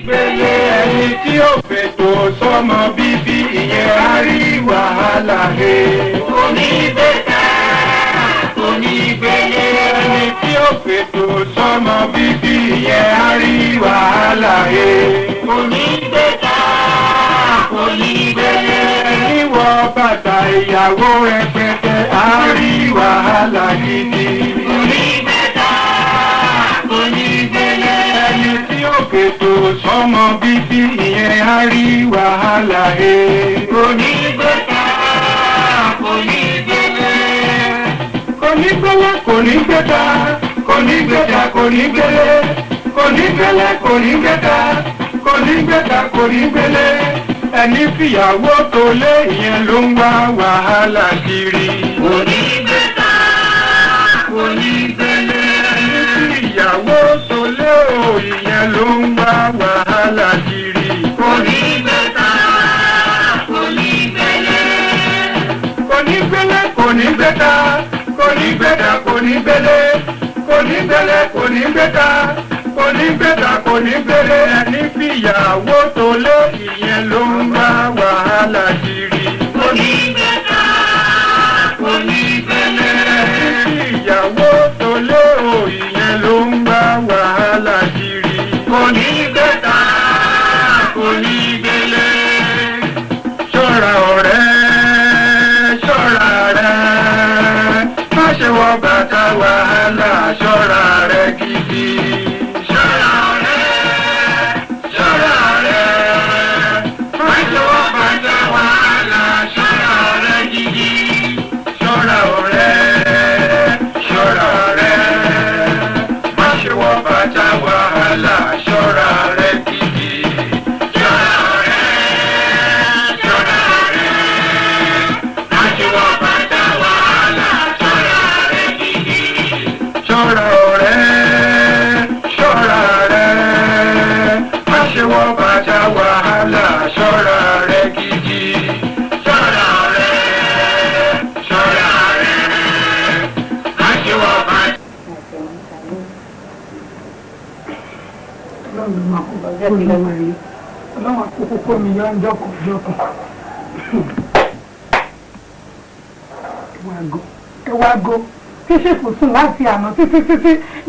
Gbélé ẹni tí ó fètò sọ́mọ bíbí ìyẹn á rí wàhálà he. Onígbèta onígbélé ẹni tí ó fètò sọ́mọ bíbí ìyẹn á rí wàhálà he. Onígbèta onígbélé ẹni wọ bàtà ìyàwó rẹpẹtẹ á rí wàhálà gidi. Onígbèta onígbélé ẹni tí ó fètò sọ́mọ bíbí ìyẹn á rí wàhálà he. Onígbèta onígbélé onígbélé kò ní gbéta kò ní gbéta kò ní gbélé kò ní gbélé kò ní gbéta kò ní gbéta kò ní gbélé ẹni fìyàwó tó lé ìyẹn ló ń wá wàhálà kiri. Kò ní gbéta kò ní gbélé ẹni fìyàwó tó lé o ìyẹn ló ń wá wàhálà kiri. Kò ní gbéta kò ní gbélé kò ní gbélé kò ní gbéta kò ní gbéta kò ní gbélé kò ní gbélé kò ní gbéta kò ní gbéta kò ní gbélé ẹni fìyàwó tó lé ìyẹn ló ń wá wàhálà kiri. Kò ní gbéta kò ní gbélé ẹni fìyàwó tó lé o ìyẹn ló ń wá wàhálà kiri. Kò ní gbéta kò ní gbélé ṣọ́ra ọ̀rẹ́ ṣọ́ra rẹ̀ má ṣe wọ bàtà wàhálà ṣọ́ra rẹ̀ gidi. Ṣọ́ra ọ̀rẹ́ ṣọ́ra rẹ̀ má ṣe wọ bàtà wàhálà ṣọ́ra rẹ̀ gidi. Ṣọ́ra ọ̀rẹ́ ṣọ́ra rẹ̀ má ṣe wọ bàtà wàhálà ṣọ́ra rẹ̀ gidi. Ṣọ́ra ọ̀rẹ́ ṣọ́ra rẹ̀ má ṣe wọ bàtà wàhálà ṣọ́ra rẹ̀ gidi. Ṣọ́ra ọ̀rẹ́ ṣọ́ra rẹ̀ má ṣe wọ bàtà wàhálà ṣọ́ra rẹ̀ gidi. Ṣọ́ra ọ̀rẹ́ ṣọ́ra rẹ̀ má ṣe wọ bàtà. Ọlọ́run àkókò kó mi yọ ń jọ́kọ̀ jọ́kọ̀. Ẹwà ago tí ṣèkù sùn láti àná títí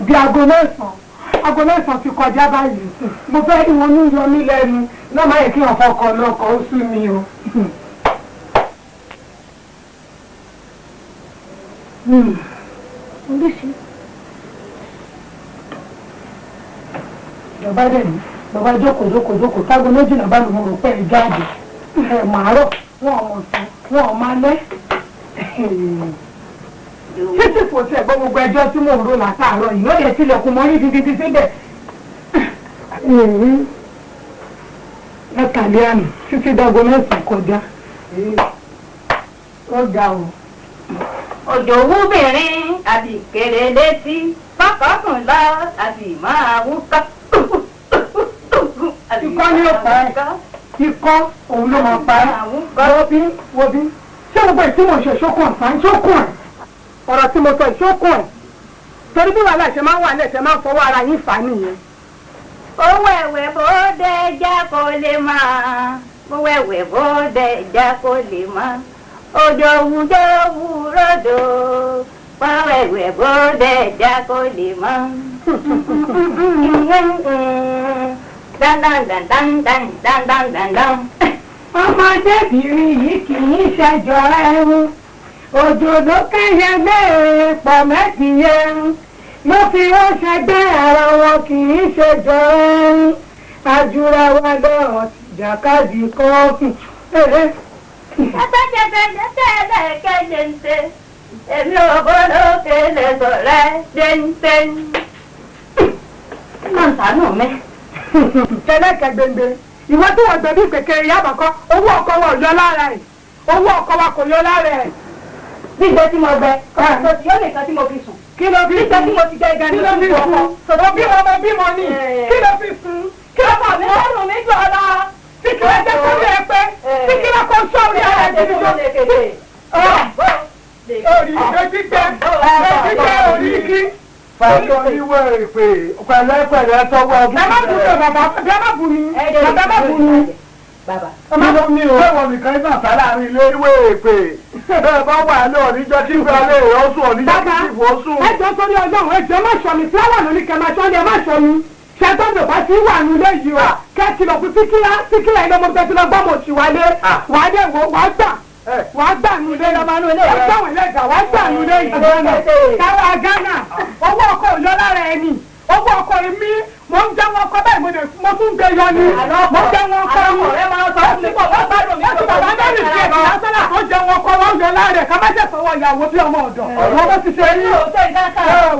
di aago mẹ́sàn-án ti kọjá báyìí. Mo fẹ́ rí wọn ní yọ mí lẹ́nu náà má yẹ kí wọn fọkọ̀ lọ́kọ̀ ó sú mi o. Bàbá dẹ̀ ní bàbá jókòó tágo méjìlá bá lù mọ̀ rò pé ìjáde màárọ̀ wọn ò mọ̀ sí wọn ò máa lẹ́. Títí kò tẹ̀ gbọ́ gbogbo ẹjọ́ tí mò ń rò látàárọ̀ yìí ó yẹ tilẹ̀kùn mọ́ ní títí síbẹ̀. Ẹ̀kàlẹ́ àná títí dágo mẹ́sàn-án kọjá. Ó ga o. Òjò wúbìrín àti kèrè létí pápákùn lọ àti máa wúkọ́. Ikọ́ ní ọ̀pá ẹ̀. Ikọ́ òun ló máa pa ẹ́. Wo bí? Ṣé gbogbo ìtí mo ṣe ṣókùn ẹ̀? Ṣókùn ẹ̀. Ọ̀rọ̀ tí mo sọ ìṣókùn ẹ̀. Torí bí wàhálà ṣe máa ń wà lẹ́sẹ̀ máa ń fọwọ́ ara yín fà á nìyẹn. Owó ẹ̀wẹ̀ bó dé já kó lè máa. Owó ẹ̀wẹ̀ bó dé já kó lè máa. Òjò wújọ́ ròdò. Owó ẹ̀wẹ̀ bó dé já kó lè máa. Ọmọdébìnrin yìí kì í ṣẹjọ ẹrú òjò ló kẹyẹ mẹ́rin pọ̀ mẹ́tìyẹ ló fi ránṣẹ́ gbé ara wọn kì í ṣẹjọ ẹrú àjùra wa lọ́rọ̀ tìjàkadì kan. Ẹ̀ẹ́dẹ́gbẹ̀rẹ̀ èmi ò gbọ́dọ̀ kéde sọ̀rẹ́ déńté. Máa ń sàánú mi. Kẹlẹ́kẹ̀ gbẹ̀ngbẹ̀ ìwọ tí wọ́n gbẹ bí kékeré yàbá kọ́ owó ọkọ wa ò yọ lára ẹ̀ owó ọkọ wa kò yọ lára ẹ̀. Nígbà tí mo gbẹ ọ̀sọ̀ tí ó lè kan tí mo fi sùn. Kí ló fi nígbà tí mo ti jẹ ìgbà ní ló fi fún mo bímọ ní kí ló fi fún kí ló fà mí lọ́rùn mi jọ lọ. tí kí ló jẹ́ kó rí ẹ pé tí kí ló kó sọ́ọ̀rì ara ẹ̀ tí ló orí gbígbẹ́ orí kí. Fàájọ oníwé ìpè pẹ̀lẹ́pẹ̀lẹ́ tọwọ́ ẹbí. Ẹ má bù mí bàbá, ẹ má bù mí. Bàbá má bù mí. Bàbá. Mi ò fẹ́ wọn nìkan náà sá láàrin ilé ìwé ìpè. Bẹ́ẹ̀ bá wà ní ọ̀níjọ́ tí ìgbà lè rọ́sùn ọ̀níjọ́ tí ìbò sùn. Ẹ jọ torí Ọlọ́run ẹ jọ má sọ mi fúláwà lórí kẹmà tó ń yẹ má sọ mi. Ṣẹ́tọ́jọ́ bá ti wà nílé yìí o. Kẹ́tì lọ fún síkírà ilé ọmọ bẹ́ẹ̀ tí lọ gbọ́ mọ̀ sí wálé. Wà á dẹ̀ wò wà á gbà. Wà á gbà nù lé lọ́mọ nù lé. Wà á gbà wọ̀n lẹ́gà wà á gbà nù lé yìí. Káwa Ghana owó ọkọ̀ òyọ́ lára ẹni. Owó ọkọ̀ mi mo ń jẹ́ wọn kọ́ báyìí mo tún gbé yọ ni. Mo jẹ́ wọn kọ́ mi. Bàbá mẹ́rin ṣe èdè lásán náà ó jẹ́ wọn kọ́ wọn yọ lára ẹ̀ ká má ṣe sọ̀wọ́ ìyàwó bí ọmọ ọ̀dọ̀. Wọ́n bó ti ṣe rí.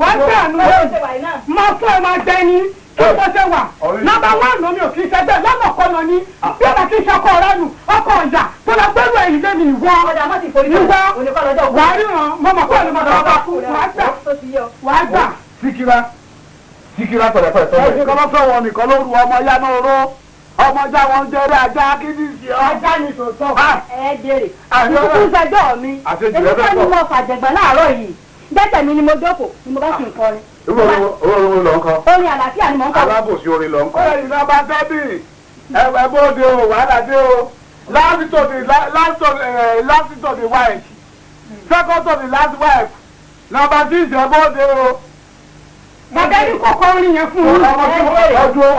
Wọ́n gbà nù lé. Máa fún ẹ máa gbẹ ni. Kí ló ṣe wà? Nọ́mbà wán ló mi ò kí ṣe bẹ́ẹ̀ lọ́nà kan lọ ní. Bí ọ̀nà kí ṣe ọkọ̀ rẹ nù, ọkọ̀ ọ̀yà tó lọ gbẹ́rù ẹ̀yìn lé mi ìwọ. Ìwọ wà á ríran, mo mọ̀ pé olùmọ̀dọ̀ ọba kú, wà á gbà. Síkírá pẹ̀lẹ́pẹ̀lẹ́ tọ́jú. Ẹ̀sìn kan fẹ́ wọn nìkan ló ru ọmọ yá náà ró. Ọmọ já wọn jẹ́rẹ́ ajá kí ní ìsì ọ́. Ajá ni tòótọ́. Ẹ jèrè. Ìkúkú sẹjọ́ mi. Èmi kọ́ ni mo fàjẹ̀gbọ́n láàárọ̀ yìí. Jẹ́tẹ̀ mi ni mo jókòó ni mo bá sì ń kọrin. Orin lọ ń kọ. Orin àlàáfíà ni mo ń kọ. Alábòsí orin lọ ń kọ. Orin náà bá tẹ́bì. Ẹ̀wẹ̀ bóde o, wàhálà dé o. Last to the wife. Second to the last wife. Number 6 ẹ̀ bóde o. Bàbá ní kọ̀kọ́ orin yẹn fún un.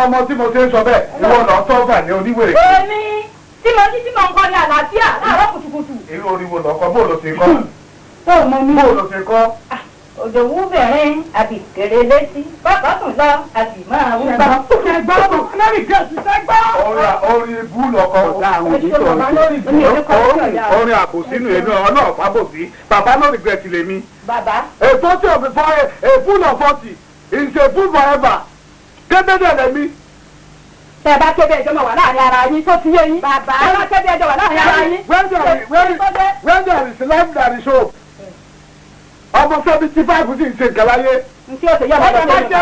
Ọmọ tí mo ṣe ń sọ bẹ́ẹ̀, ìwọ lọ tọ́gbà ní oníwèrè. Èmi tí mo ń kọ ní àlàáfíà láàárọ̀ kùtùkùtù. Irú orin wo lọ kọ, bóòlù ti kọ́. Bóòlù ti kọ́. Òdòwú bẹ̀rẹ̀ àbí kéré létí. Bàbá tún lọ àbí máa wú gbà. Ṣẹ̀gbọ́n mọ̀ lórí kẹ̀sì ṣẹ́gbọ́n. Orin ibú lọkọ. Orin àbòsínú ẹnu ọ náà fábòsí. Bàbá náà regret lèmi. Bàbá. A 40 of a fool of 40 is a fool forever. Kébédé lèmi. Tẹ bá kébé ẹjọ́ máa wà láàrin ara yín tó ti yé yín. Bàbá. Ẹ bá kébé ẹjọ́ wà láàrin ara yín. When there is life there is hope. Ọmọ 75 sì ń ṣe nǹkan láyé. Ntí o ṣe yẹ ọmọdé tó ń bá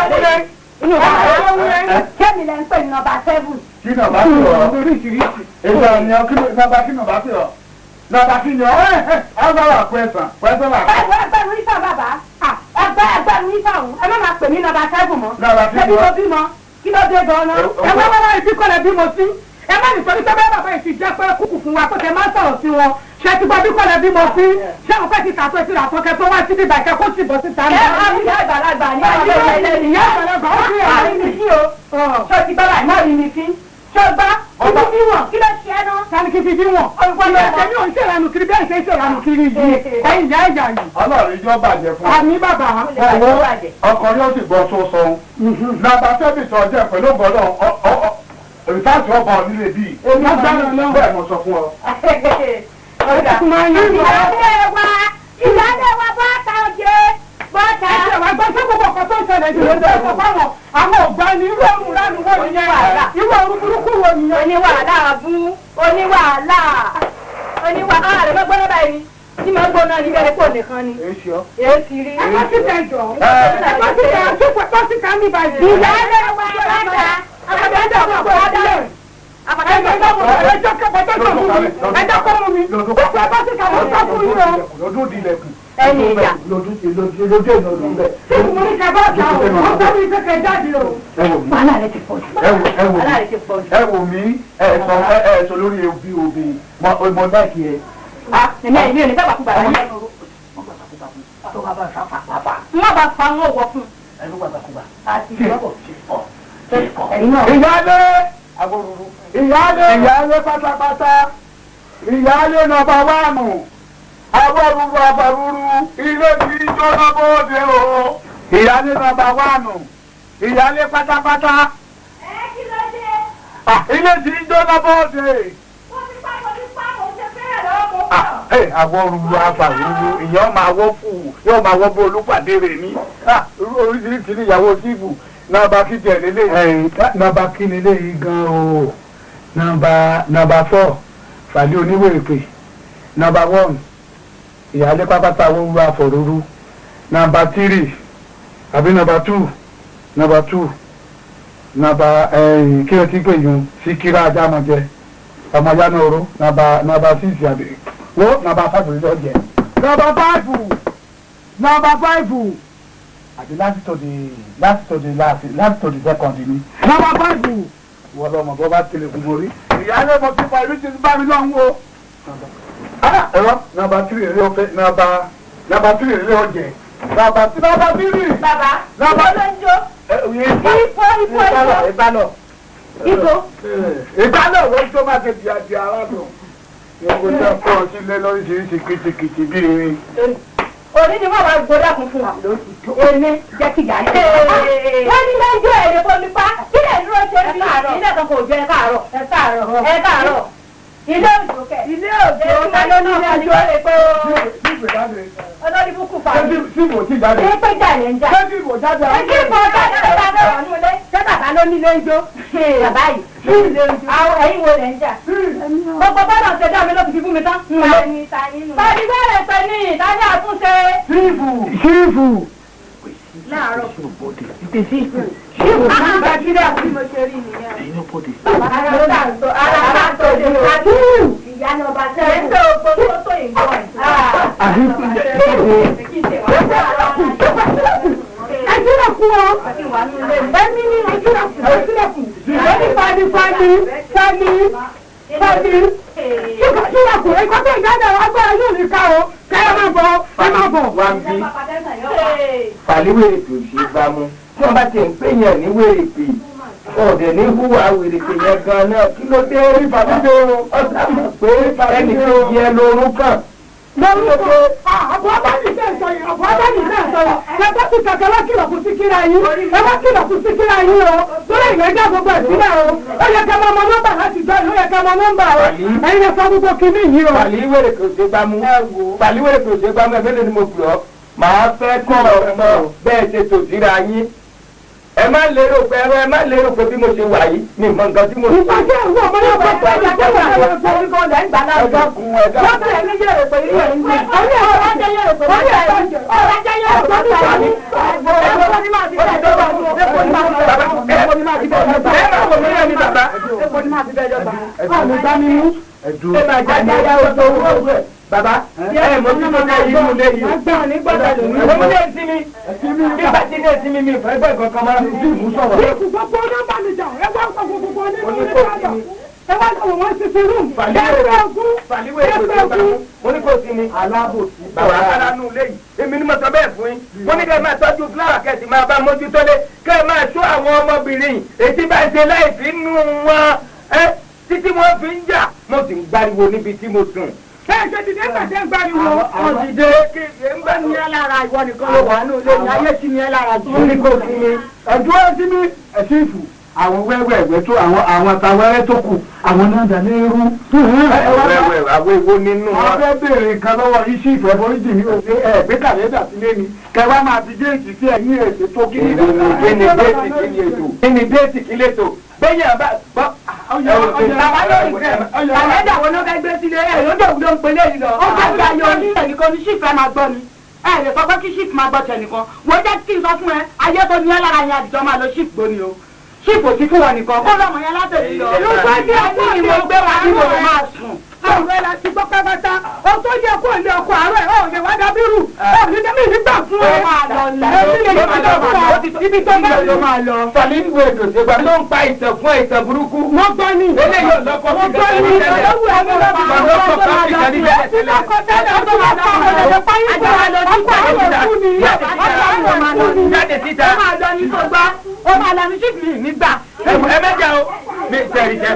inú ìbára kémi lẹ ń pè ní nọ́mbà 7. Kí nọ́mbà sí ọ? Oríṣiríṣi. Èso ni ọ kí nọ́mbà sí ọ? Nọ́mbà sí ni ọ? Ọgbàrà pẹ̀sán là. Ẹgbẹ̀rún ìfà bàbá. Ẹgbẹ̀rún ìfà òun. Ẹ má máa pè mí nọ́mbà 7 mọ́. Nọ́mbà sí ni ọ. Ṣé bí mo bímọ? Kí ló dé gan-an? Ẹ wá wá ìdí kọ́lẹ̀ bímọ sí. Ẹ má nítorí pé bẹ́ẹ̀ bàbá yìí ti jẹ́ pé kúkú fún wa kó tẹ máa sọ̀rọ̀ sí wọn. Ṣé ti gbọ́ bí kọ́lẹ̀ bímọ sí? Ṣé àwọn pẹ́ ti tàtó ti ràtọ́ kẹ́ tó wá síbi ìbàkẹ́ kó sì bọ́ síta. Ẹ máa ń yá àgbàlagbà ní ọjọ́ ìlẹ̀ ìyá àgbàlagbà ó fi àárín mi sí o. Ṣé o ti gbọ́ láì náà rí mi sí? Ṣé o gbá? Ibi bí wọ̀n kí ló ṣe é náà? Sani kí fi bí wọ̀n. Ìyá ẹ̀jẹ̀ mi ò ń ṣèrànù kiri bẹ́ẹ̀ ṣe ń ṣèrànù kiri yìí. Ẹ̀yin ìyá ìyá yìí. Ọlọ́run ìjọ bàjẹ́ fún ọ. Àmì bàbá. Ọkọ yóò sì gbọ́ tó sọ. Nọ́mbà 7 tó jẹ́ pẹ̀lú gbọ́dọ̀ ìfáàtì ọba onílé bíi. Bẹ́ẹ̀ mo sọ fún ọ. Ìyáálé wa bọ́ta oje bọ́ta. Ẹ ṣe wá gbọ́ sí gbogbo ọkọ̀ tó ń ṣẹlẹ̀ jù lọ́dọ̀ ẹ̀sọ́ fáwọn àwọn ọ̀gbẹ́ni irú ọ̀run lánàá wọ̀ nìyẹn. Irú ọ̀run burúkú wọ̀ nìyẹn. Oníwàhálà abú oníwàhálà rẹ̀ mọ́ gbọ́dọ̀ báyìí tí mo gbóná ní bẹ́ẹ̀ kó nìkan ni. Èé ti rí. Ẹ bá ti tẹ̀ jọ. Ẹ bá ti tẹ̀ ṣùpọ̀ tó ti ká mi báyìí. Ìyáálé wa bọ́ta. Àbẹ̀dẹ̀ ọ̀pọ̀ ọ̀dọ́ rẹ̀. Ẹjọ́ kọ́ mú mi. Gbogbo ẹgbẹ́ ti kàwé sọ fún yín o. Lọ́dún di ilẹ̀kùn. Ẹni ìjà. Lọ́dún ìlọ́dún bẹ́ẹ̀. Tí mo ní kẹ́ bá ta o, wọ́n sọ mi pé kẹ́ jáde o. Wàhálà rẹ̀ ti pọ̀ jù. Wàhálà rẹ̀ ti pọ̀ jù. Ẹ wò mí ẹ̀sọ́ lórí òbí mo láìkí ẹ. Ẹ̀mí ẹ̀mí ò ní bẹ́ẹ̀ wà fún bàbá yẹn. Má bàa fa ń wọ̀ fún. Ìyáálé pátápátá ìyáálé nọ́mbà 1 awọ́rúurú àbàrúurú ilé tí ń jóná bóde o. Ìyáálé nọ́mbà 1 ìyáálé pátápátá Kí ló dé? ilé tí ń jóná bóde. Mo ti pa mo ṣe fẹ́rẹ̀ lọ́wọ́. Awọ́rúurú àbàrúurú ìyá máa wọ́ fún yóò máa wọ́ bó olúpàdé rẹ̀ ní. Oríṣiríṣi ní ìyàwó sífù nọ́mbà kí tẹ̀ lélẹ̀. Nọ́mbà kí ni léyìí gan o. Nọ́mbà 4 fàdí oníwèrè pé. Nọ́mbà 1 ìyáálé pápátá awọ́rúurú àfọ̀rúurú. Nọ́mbà 3 àbí nọ́mbà 2 nọ́mbà kí o ti pè yun Síkírà Ajámọ̀jẹ ọmọ yánà oró nọ́mbà 6 àbí wo nọ́mbà 5 ló jẹ. Number 5. Number 5. Àti last to the second ni. Number 5. Wọ́n lọ́mọ bọ́ bá tẹ̀lé fún orí. Ìyáálé mo ti fa ìlú ti bá mi lọ́hùn o. Ẹ̀rọ number 3 rẹ̀ ó fẹ́ number 3 rẹ̀ ó jẹ́. Number 3. Bàbá ló ń jó. Ìbálò wọ́n tó máa ṣe di ara lọ. Yọ̀wọ́ jẹ́ fọ́ ọ sílẹ̀ lóríṣiríṣi kìtìkìtì bí irin. Òní ni wọ́n wá gbọ́dọ̀ kún fún wa. Èmi jẹ́ kí ìyá yẹn. Wọ́n ní lẹ́jọ́ èrè kò nípa. Kí lè dúró ṣe bí ilé kan kò jẹ́ ẹ káàárọ̀. Ilé òjò kẹ̀. Ilé òjò ká ló ní ilé ẹjọ́ rẹ̀ pé olórí búkú fa mi. Sí ìbò tí jáde. Ṣé pé jà yẹn ń jà? Ṣé sí ìbò jáde? Ṣé kí ìbò jáde ló bá bẹ̀rẹ̀ wọnú ilé? Ṣé bàbá ló ní ilé ijó? Bàbá yìí. Àwọn ẹ̀yin wo lẹ̀ ń jà? Gbogbo bọ́dọ̀ ṣe dá mi ló fi fi fún mi tán. Tani bẹ̀rẹ̀ pẹ̀ ní ìtajà àtúnṣe. Sífù. Láàárọ̀. Sífù. Àgbà kílẹ̀ àti mo ṣe rí nìyẹn. Ẹ̀yin ló pọ̀ dé. Ara tó dé àti ìyá ni ọba tẹ́ ẹ̀ ń tó tó ìgbọ́ ẹ̀. Àdínkù jẹ́ Ẹjúlẹ̀kùn o. Ẹ̀mí ni ẹjúlẹ̀kùn. Ẹni fani. Ṣílẹ̀kùn ẹ̀kọ́ tó ìjáde agbára yóò ní ká o. Kẹ́rẹ́ máa bọ̀. Wá ń bí. Fàlíwèrè tó ṣe bá mú. Tí wọ́n bá ti ń pè yàn ní wèrè pè. Ọ̀dẹ̀ ní hùwà wèrè pè yẹn gan náà. Kí ló dé rí fàlíwèrè o? Ọ̀sán mọ̀ pé ẹnì kejì ẹ lórún kàn. Lórúkọ àbọ̀ abáyé náà sọ yìí. Lẹ́gbẹ́ tí kàkẹ́ wá kìlọ̀ fún síkírà yín. Ẹ wá kìlọ̀ fún síkírà yín o. Lórí ìrẹ́jà gbogbo ìpínlẹ̀ o. Ó yẹ kẹ́ mọ nọ́mbà láti gbọ́ ìlú yẹ kẹ́ mọ nọ́mbà o. Ẹ̀yin lè sọ gbogbo kìíní yìí o. Fàlíwèrè kò ṣe gbámú. Fàlíwèrè kò ṣe gbámú ẹgbẹ́ ni mo pè ọ́. Màá fẹ́ kọ́ ọmọ bẹ́ẹ̀ ṣe tò síra yín. Ẹ má lérò pé bí mo ṣe wà yìí ní ìmọ̀ nǹkan tí mo ṣe. Ìpàdé ìwọ ọmọ náà bọ̀ pé ìjà tó wà lọ́wọ́ tó ń kọ́ ọ̀dà ìgbà náà. Lọ́tọ̀ ẹ̀mí yẹ̀rẹ̀ pé ilé ẹ̀ ń gbé. Orí ẹ̀ ọ̀rọ̀ ajẹ́ yẹ̀rẹ̀ pé ilé ẹ̀ ń gbé. Ọ̀rọ̀ ajẹ́ yẹ̀rẹ̀ pé ilé ẹ̀ ń gbé. Ẹ̀kọ́ ni máa ti bẹ́ẹ̀ jọba. Ẹ̀kọ́ ni máa ti bẹ́ẹ̀ jọba. Ẹ̀kọ́ ni máa ti bẹ́ẹ̀ jọba. Ẹ̀kọ́ ni máa ti bẹ́ẹ̀ jọba. Ẹ̀kọ́ ni máa ti bẹ́ẹ̀ jọba. Ọ̀nà ìgbàmínú. Ẹ máa jáde ẹ̀yà oṣù owó ẹ̀. Bàbá ẹ mọ̀ tí mo lé yìí mú lé yìí. Mo lé sí mi. Bí bá ti lé sí mi mi fẹ́ gbọ́ ìkankan máa ń bí ìmú sọ̀rọ̀. Bí gbogbo nọ́mbà mi jà, ẹ wá gbogbo nínú ilé ìtajà. Ẹ wá lọ́wọ́ wọn ti fi rúùmù. Fàlíwèrè kò sí ìbámu. Mo ní kò sí ni. Alábòsí. Bàbá alánú ilé yìí. Èmi ni mo sọ bẹ́ẹ̀ fún yín. Mo ní kẹ́ ẹ máa tọ́jú fúláwà kẹ́sì máa bá mójútó lé. Kẹ́ ẹ máa ṣọ́ àwọn ọmọbìnrin ètí bá ṣe láìsí nù wọn. Títí wọ́n fi ń jà. Mo sì ń gbariwo níbi tí mo sùn. Ṣé dìde gbàdé gbariwo? Ọ̀dìdé ń bá ní ẹ lára ìwọ nìkan ló wà ní ilé ní ayé sí ní ẹ lára jù. Mo ní kò sí ni. Ẹ̀dúró sí mi ẹ̀sìn ìfù. Àwọn wẹ́wẹ́ tó àwọn àtàwẹ́rẹ́ tó kù. Àwọn náà dà ní irú. Wẹ́wẹ́ àwọn èwo nínú wa. Wọ́n fẹ́ béèrè nǹkan lọ́wọ́ iṣẹ́ ìfẹ́ foríjì mi ò ṣe ẹ̀gbẹ́ kàlẹ́dà sílé ni. Kẹwàá máa fi déètì sí ẹ̀yìn èsè tó kí ní déètì kí lè tò. Bẹ́ẹ̀ni àbá Kàlẹ́dà wo ló fẹ́ gbé sílé ẹ̀ lóde òun ló ń pelé yìí lọ. Ó fẹ́ gba yọ ní ẹnìkan ní ṣìfẹ́ máa gbọ́ ni. Ẹ lè sọ pé kí ṣìfù máa gbọ́ tẹnìkan. Wọ́n jẹ́ kí n sọ fún ẹ, ayé tó ní ẹ lára yẹn àdìjọ máa lọ ṣìfù gbóni o. Ṣìfù sí fún wọn nìkan. Kó lọ́mọ yẹn látòlí lọ. Ìlú tó ní ọjọ́ ni mo gbé wa ní mo máa sùn. Àwọn ẹ̀la ti gbọ́ pẹ́pẹ́ta. Ó tó yẹ kó ilé ọkọ̀ àárọ̀ ẹ̀ ọ̀ lè wá dábírù. Ó ní dẹ́mi nígbà fún ẹ. Ibi tó bá lọ máa lọ. Fàlíwèrè kò ṣe gbà ló ń pa ìtàn fún ìtàn burúkú. Wọ́n gbọ́ ní. Eléyìí ò lọ́kọ́ sí kẹ́kẹ́ jáde síta. Ó máa lọ ní sọgbà. Ó máa lọ ní ṣìfì nígbà. Ẹ mẹ́jà o. Mi tẹ̀rì jẹ́.